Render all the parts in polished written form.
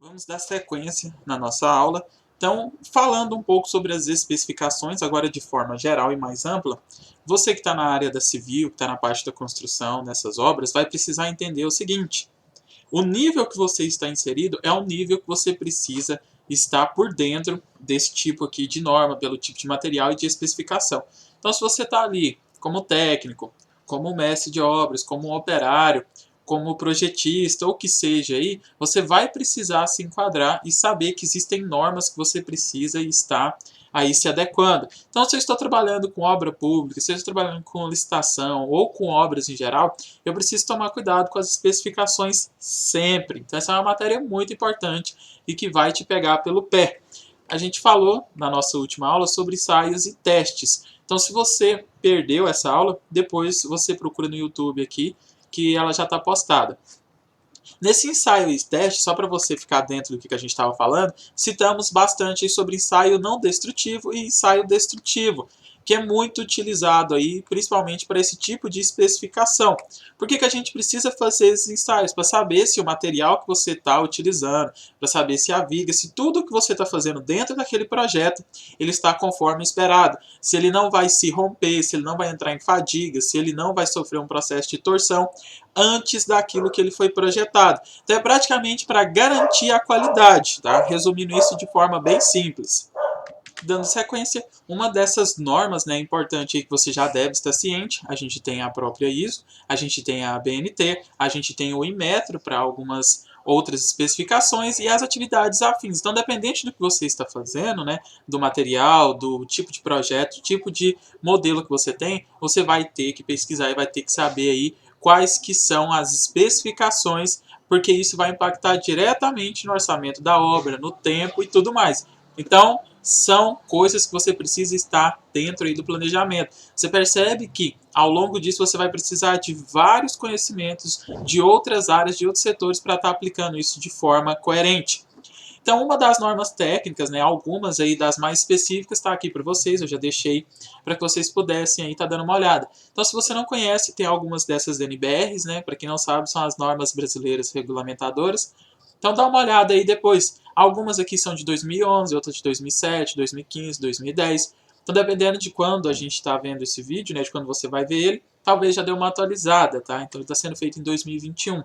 Vamos dar sequência na nossa aula. Então, falando um pouco sobre as especificações, agora de forma geral e mais ampla, você que está na área da civil, que está na parte da construção, nessas obras, vai precisar entender o seguinte: o nível que você está inserido é um nível que você precisa estar por dentro desse tipo aqui de norma, pelo tipo de material e de especificação. Então, se você está ali como técnico, como mestre de obras, como operário, como projetista ou que seja aí, você vai precisar se enquadrar e saber que existem normas que você precisa estar aí se adequando. Então, se eu estou trabalhando com obra pública, se eu estou trabalhando com licitação ou com obras em geral, eu preciso tomar cuidado com as especificações sempre. Então, essa é uma matéria muito importante e que vai te pegar pelo pé. A gente falou na nossa última aula sobre ensaios e testes. Então, se você perdeu essa aula, depois você procura no YouTube aqui, que ela já está postada. Nesse ensaio e teste, só para você ficar dentro do que a gente estava falando, citamos bastante sobre ensaio não destrutivo e ensaio destrutivo, que é muito utilizado aí, principalmente para esse tipo de especificação. Por que a gente precisa fazer esses ensaios? Para saber se o material que você está utilizando, para saber se a viga, se tudo que você está fazendo dentro daquele projeto, ele está conforme esperado. Se ele não vai se romper, se ele não vai entrar em fadiga, se ele não vai sofrer um processo de torção antes daquilo que ele foi projetado. Então é praticamente para garantir a qualidade, tá? Resumindo isso de forma bem simples. Dando sequência, uma dessas normas, né, importante aí que você já deve estar ciente, a gente tem a própria ISO, a gente tem a ABNT, a gente tem o Inmetro para algumas outras especificações e as atividades afins. Então, dependente do que você está fazendo, né, do material, do tipo de projeto, tipo de modelo que você tem, você vai ter que pesquisar e vai ter que saber aí quais que são as especificações, porque isso vai impactar diretamente no orçamento da obra, no tempo e tudo mais. Então, são coisas que você precisa estar dentro aí do planejamento. Você percebe que, ao longo disso, você vai precisar de vários conhecimentos de outras áreas, de outros setores, para estar aplicando isso de forma coerente. Então, uma das normas técnicas, né, algumas aí das mais específicas, está aqui para vocês, eu já deixei para que vocês pudessem aí estar dando uma olhada. Então, se você não conhece, tem algumas dessas NBRs, né, para quem não sabe, são as normas brasileiras regulamentadoras. Então, dá uma olhada aí depois. Algumas aqui são de 2011, outras de 2007, 2015, 2010. Então, dependendo de quando a gente está vendo esse vídeo, né, de quando você vai ver ele, talvez já deu uma atualizada, tá? Então, ele está sendo feito em 2021.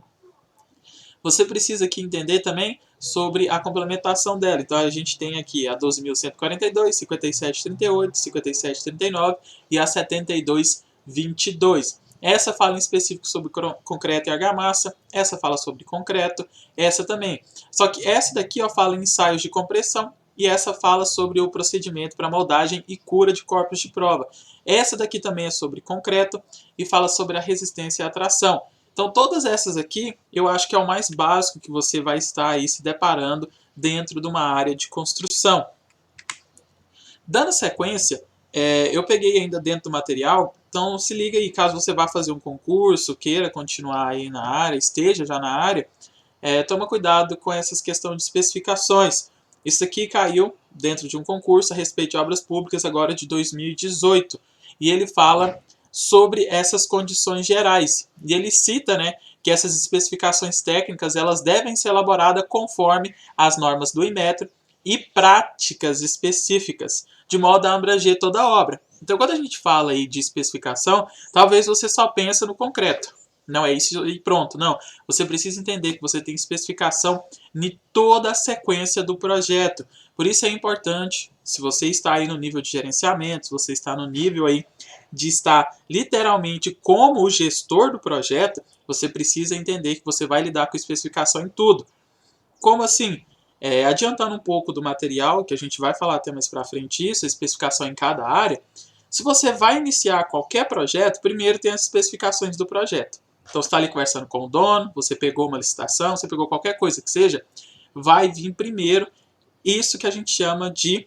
Você precisa aqui entender também sobre a complementação dela. Então, a gente tem aqui a 12.142, 5738, 5739 e a 7222. Essa fala em específico sobre concreto e argamassa, essa fala sobre concreto, essa também. Só que essa daqui ó, fala em ensaios de compressão e essa fala sobre o procedimento para moldagem e cura de corpos de prova. Essa daqui também é sobre concreto e fala sobre a resistência e a tração. Então, todas essas aqui, eu acho que é o mais básico que você vai estar aí se deparando dentro de uma área de construção. Dando sequência, eu peguei ainda dentro do material, então se liga aí, caso você vá fazer um concurso, queira continuar aí na área, esteja já na área, toma cuidado com essas questões de especificações. Isso aqui caiu dentro de um concurso a respeito de obras públicas agora de 2018, e ele fala sobre essas condições gerais. E ele cita, né, que essas especificações técnicas elas devem ser elaboradas conforme as normas do Inmetro e práticas específicas, de modo a abranger toda a obra. Então, quando a gente fala aí de especificação, talvez você só pense no concreto. Não é isso e pronto, não. Você precisa entender que você tem especificação em toda a sequência do projeto. Por isso é importante, se você está aí no nível de gerenciamento, se você está no nível aí de estar literalmente como o gestor do projeto, você precisa entender que você vai lidar com especificação em tudo. Como assim? Adiantando um pouco do material, que a gente vai falar até mais para frente isso, a especificação em cada área, se você vai iniciar qualquer projeto, primeiro tem as especificações do projeto. Então você está ali conversando com o dono, você pegou uma licitação, você pegou qualquer coisa que seja, vai vir primeiro isso que a gente chama de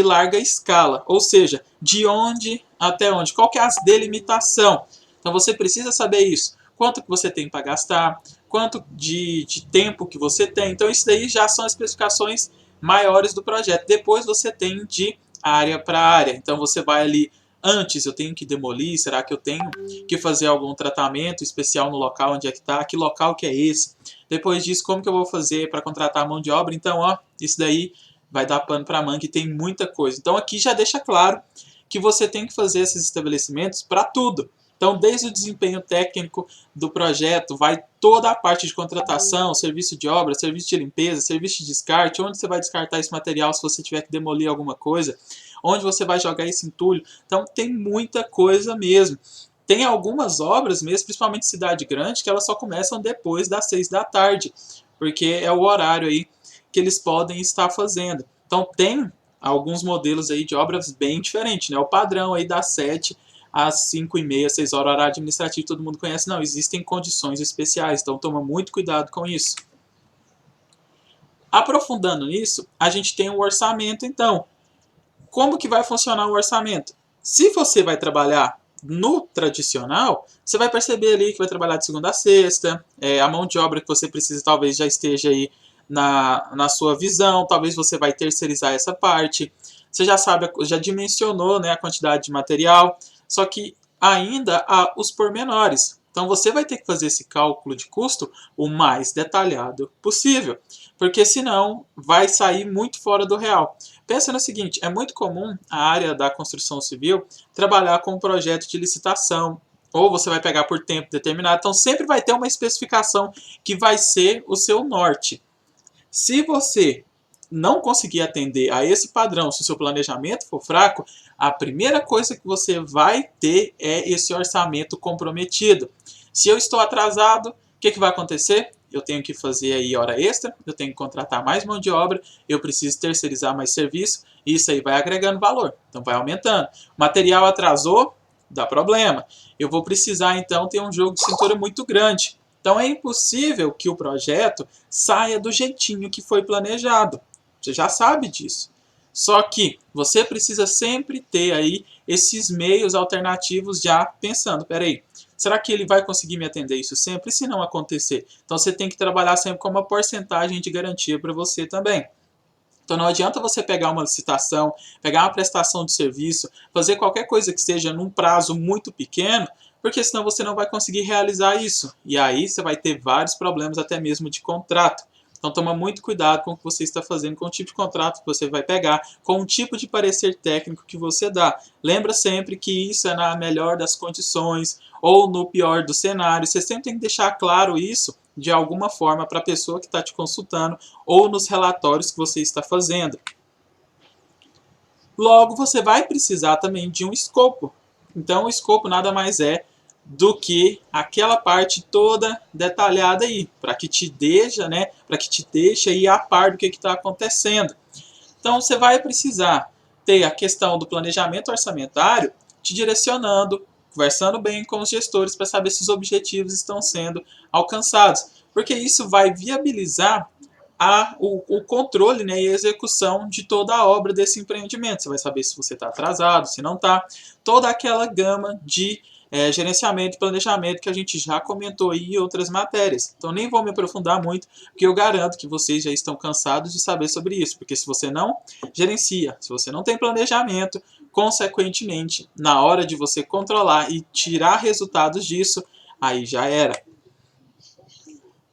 larga escala, ou seja, de onde até onde, qual que é a delimitação. Então você precisa saber isso, quanto que você tem para gastar, quanto de tempo que você tem. Então isso daí já são as especificações maiores do projeto. Depois você tem de área para área. Então você vai ali, antes eu tenho que demolir, será que eu tenho que fazer algum tratamento especial no local onde é que está? Que local que é esse? Depois disso, como que eu vou fazer para contratar a mão de obra? Então, ó, isso daí vai dar pano para manga e tem muita coisa. Então, aqui já deixa claro que você tem que fazer esses estabelecimentos para tudo. Então, desde o desempenho técnico do projeto, vai toda a parte de contratação, serviço de obra, serviço de limpeza, serviço de descarte, onde você vai descartar esse material se você tiver que demolir alguma coisa, onde você vai jogar esse entulho. Então, tem muita coisa mesmo. Tem algumas obras mesmo, principalmente em cidade grande, que elas só começam depois das 6 da tarde, porque é o horário aí que eles podem estar fazendo. Então, tem alguns modelos aí de obras bem diferentes, né? O padrão aí das 7 às 5h30, 6 horas, horário administrativo, todo mundo conhece. Não, existem condições especiais, então toma muito cuidado com isso. Aprofundando nisso, a gente tem o orçamento, então. Como que vai funcionar o orçamento? Se você vai trabalhar no tradicional, você vai perceber ali que vai trabalhar de segunda a sexta, a mão de obra que você precisa talvez já esteja aí na sua visão, talvez você vai terceirizar essa parte, você já sabe, já dimensionou, né, a quantidade de material, só que ainda há os pormenores. Então você vai ter que fazer esse cálculo de custo o mais detalhado possível, porque senão vai sair muito fora do real. Pensa no seguinte, é muito comum a área da construção civil trabalhar com um projeto de licitação, ou você vai pegar por tempo determinado, então sempre vai ter uma especificação que vai ser o seu norte. Se você não conseguir atender a esse padrão, se o seu planejamento for fraco, a primeira coisa que você vai ter é esse orçamento comprometido. Se eu estou atrasado, o que vai acontecer? Eu tenho que fazer aí hora extra, eu tenho que contratar mais mão de obra, eu preciso terceirizar mais serviço, e isso aí vai agregando valor, então vai aumentando. O material atrasou, dá problema. Eu vou precisar então ter um jogo de cintura muito grande. Então é impossível que o projeto saia do jeitinho que foi planejado. Você já sabe disso. Só que você precisa sempre ter aí esses meios alternativos já pensando, peraí, será que ele vai conseguir me atender isso sempre? E se não acontecer? Então você tem que trabalhar sempre com uma porcentagem de garantia para você também. Então não adianta você pegar uma licitação, pegar uma prestação de serviço, fazer qualquer coisa que seja num prazo muito pequeno, porque senão você não vai conseguir realizar isso. E aí você vai ter vários problemas até mesmo de contrato. Então toma muito cuidado com o que você está fazendo, com o tipo de contrato que você vai pegar, com o tipo de parecer técnico que você dá. Lembra sempre que isso é na melhor das condições ou no pior do cenário. Você sempre tem que deixar claro isso de alguma forma para a pessoa que está te consultando ou nos relatórios que você está fazendo. Logo, você vai precisar também de um escopo. Então, o escopo nada mais é do que aquela parte toda detalhada aí, para que te deixe, né, para que te deixe aí a par do que está acontecendo. Então, você vai precisar ter a questão do planejamento orçamentário te direcionando, conversando bem com os gestores para saber se os objetivos estão sendo alcançados, porque isso vai viabilizar o controle, né, e a execução de toda a obra desse empreendimento. Você vai saber se você está atrasado, se não está. Toda aquela gama de gerenciamento e planejamento que a gente já comentou aí em outras matérias. Então nem vou me aprofundar muito, porque eu garanto que vocês já estão cansados de saber sobre isso, porque se você não gerencia, se você não tem planejamento, consequentemente, na hora de você controlar e tirar resultados disso, aí já era.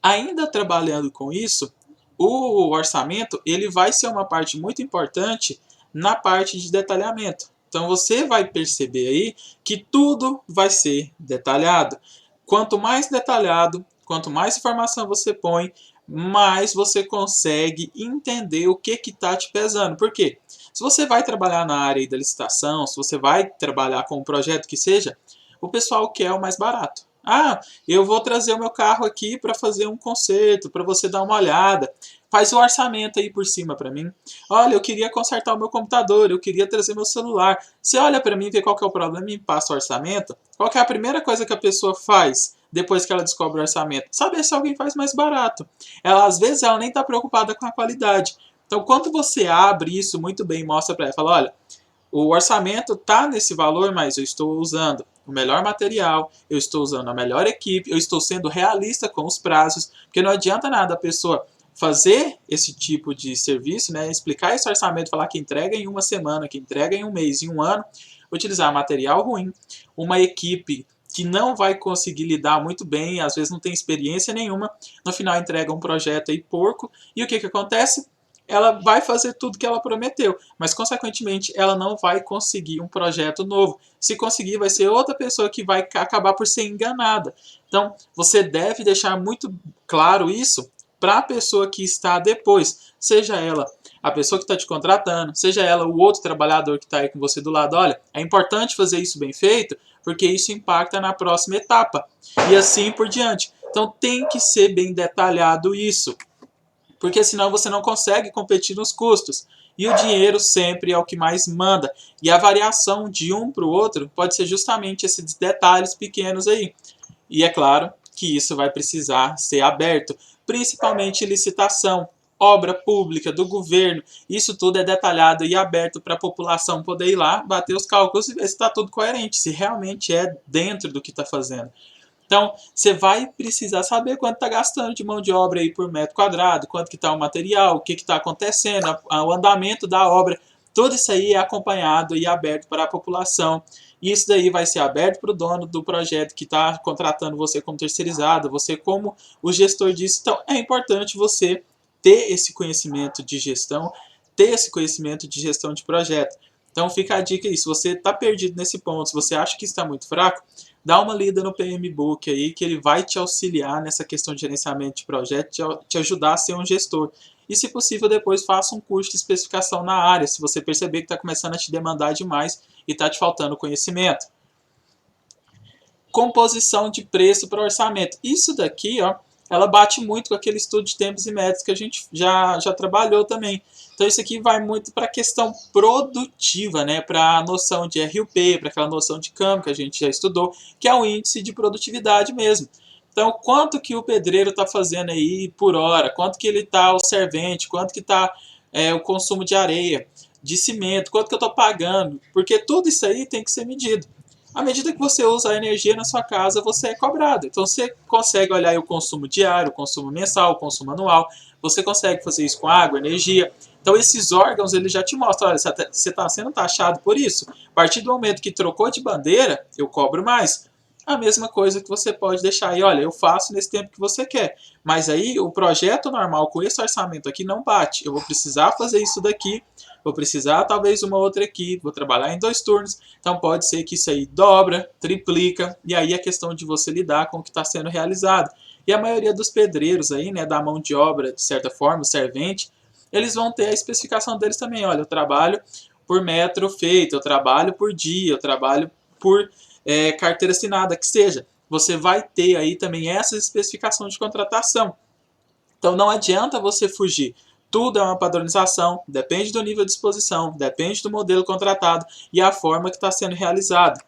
Ainda trabalhando com isso, o orçamento ele vai ser uma parte muito importante na parte de detalhamento. Então você vai perceber aí que tudo vai ser detalhado. Quanto mais detalhado, quanto mais informação você põe, mais você consegue entender o que está te pesando. Por quê? Se você vai trabalhar na área da licitação, se você vai trabalhar com um projeto que seja, o pessoal quer o mais barato. Ah, eu vou trazer o meu carro aqui para fazer um conserto, para você dar uma olhada. Faz o orçamento aí por cima para mim. Olha, eu queria consertar o meu computador, eu queria trazer meu celular. Você olha para mim, vê qual que é o problema e passa o orçamento. Qual que é a primeira coisa que a pessoa faz depois que ela descobre o orçamento? Saber se alguém faz mais barato. Ela, às vezes, ela nem está preocupada com a qualidade. Então, quando você abre isso muito bem e mostra para ela, fala, olha, o orçamento está nesse valor, mas eu estou usando o melhor material, eu estou usando a melhor equipe, eu estou sendo realista com os prazos, porque não adianta nada a pessoa fazer esse tipo de serviço, né, explicar esse orçamento, falar que entrega em uma semana, que entrega em um mês, em um ano, utilizar material ruim, uma equipe que não vai conseguir lidar muito bem, às vezes não tem experiência nenhuma, no final entrega um projeto aí porco, e o que acontece? Ela vai fazer tudo que ela prometeu, mas consequentemente ela não vai conseguir um projeto novo. Se conseguir, vai ser outra pessoa que vai acabar por ser enganada. Então, você deve deixar muito claro isso para a pessoa que está depois, seja ela a pessoa que está te contratando, seja ela o outro trabalhador que está aí com você do lado. Olha, é importante fazer isso bem feito, porque isso impacta na próxima etapa, e assim por diante. Então tem que ser bem detalhado isso, porque senão você não consegue competir nos custos. E o dinheiro sempre é o que mais manda. E a variação de um para o outro pode ser justamente esses detalhes pequenos aí. E é claro que isso vai precisar ser aberto, principalmente licitação, obra pública, do governo. Isso tudo é detalhado e aberto para a população poder ir lá, bater os cálculos e ver se está tudo coerente, se realmente é dentro do que está fazendo. Então, você vai precisar saber quanto está gastando de mão de obra aí por metro quadrado, quanto que está o material, o que está acontecendo, o andamento da obra. Tudo isso aí é acompanhado e aberto para a população. E isso daí vai ser aberto para o dono do projeto que está contratando você como terceirizado, você como o gestor disso. Então, é importante você ter esse conhecimento de gestão, ter esse conhecimento de gestão de projeto. Então, fica a dica aí, se você está perdido nesse ponto, se você acha que está muito fraco, dá uma lida no PMBOK aí, que ele vai te auxiliar nessa questão de gerenciamento de projeto, te ajudar a ser um gestor. E, se possível, depois faça um curso de especificação na área, se você perceber que está começando a te demandar demais e está te faltando conhecimento. Composição de preço para orçamento. Isso daqui, ó, ela bate muito com aquele estudo de tempos e métodos que a gente já trabalhou também. Então isso aqui vai muito para a questão produtiva, né? Para a noção de RUP, para aquela noção de CAM que a gente já estudou, que é o índice de produtividade mesmo. Então, quanto que o pedreiro está fazendo aí por hora, quanto que ele está o servente, quanto que está o consumo de areia, de cimento, quanto que eu estou pagando, porque tudo isso aí tem que ser medido. À medida que você usa a energia na sua casa, você é cobrado. Então você consegue olhar aí o consumo diário, o consumo mensal, o consumo anual. Você consegue fazer isso com água, energia. Então esses órgãos eles já te mostram, olha, você está sendo taxado por isso. A partir do momento que trocou de bandeira, eu cobro mais. A mesma coisa que você pode deixar aí, olha, eu faço nesse tempo que você quer. Mas aí o projeto normal com esse orçamento aqui não bate. Eu vou precisar fazer isso daqui, vou precisar talvez uma outra equipe, vou trabalhar em 2 turnos. Então pode ser que isso aí dobra, triplica, e aí é questão de você lidar com o que está sendo realizado. E a maioria dos pedreiros aí, né, da mão de obra, de certa forma, o servente, eles vão ter a especificação deles também. Olha, eu trabalho por metro feito, eu trabalho por dia, eu trabalho por carteira assinada, que seja. Você vai ter aí também essas especificações de contratação. Então não adianta você fugir. Tudo é uma padronização, depende do nível de exposição, depende do modelo contratado e a forma que está sendo realizado.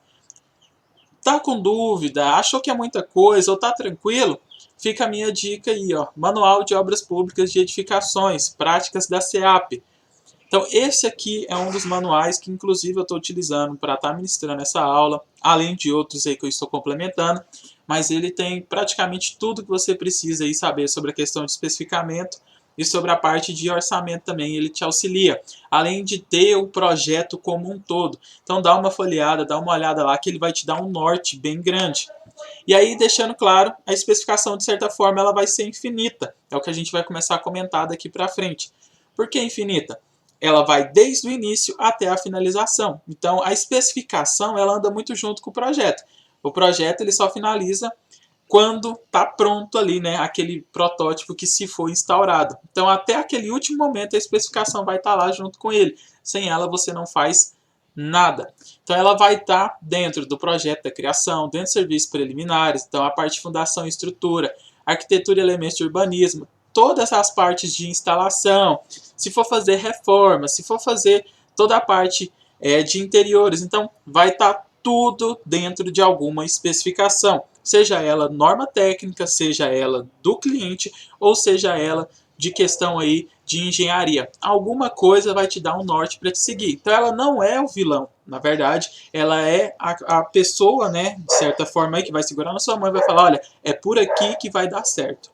Tá com dúvida, achou que é muita coisa ou tá tranquilo? Fica a minha dica aí, ó, Manual de Obras Públicas de Edificações, Práticas da SEAP. Então esse aqui é um dos manuais que inclusive eu estou utilizando para estar ministrando essa aula, além de outros aí que eu estou complementando, mas ele tem praticamente tudo que você precisa aí saber sobre a questão de especificamento e sobre a parte de orçamento também, ele te auxilia, além de ter o projeto como um todo. Então dá uma folheada, dá uma olhada lá que ele vai te dar um norte bem grande. E aí, deixando claro, a especificação de certa forma ela vai ser infinita, é o que a gente vai começar a comentar daqui para frente. Por que infinita? Ela vai desde o início até a finalização. Então, a especificação ela anda muito junto com o projeto. O projeto ele só finaliza quando está pronto ali, né, aquele protótipo que se for instaurado. Então, até aquele último momento, a especificação vai estar lá junto com ele. Sem ela, você não faz nada. Então, ela vai estar dentro do projeto da criação, dentro de serviços preliminares, então a parte de fundação e estrutura, arquitetura e elementos de urbanismo, todas as partes de instalação, se for fazer reforma, se for fazer toda a parte de interiores, então vai estar tudo dentro de alguma especificação, seja ela norma técnica, seja ela do cliente, ou seja ela de questão aí de engenharia. Alguma coisa vai te dar um norte para te seguir. Então ela não é o vilão, na verdade, ela é a pessoa, né, de certa forma aí, que vai segurar na sua mão e vai falar, olha, é por aqui que vai dar certo.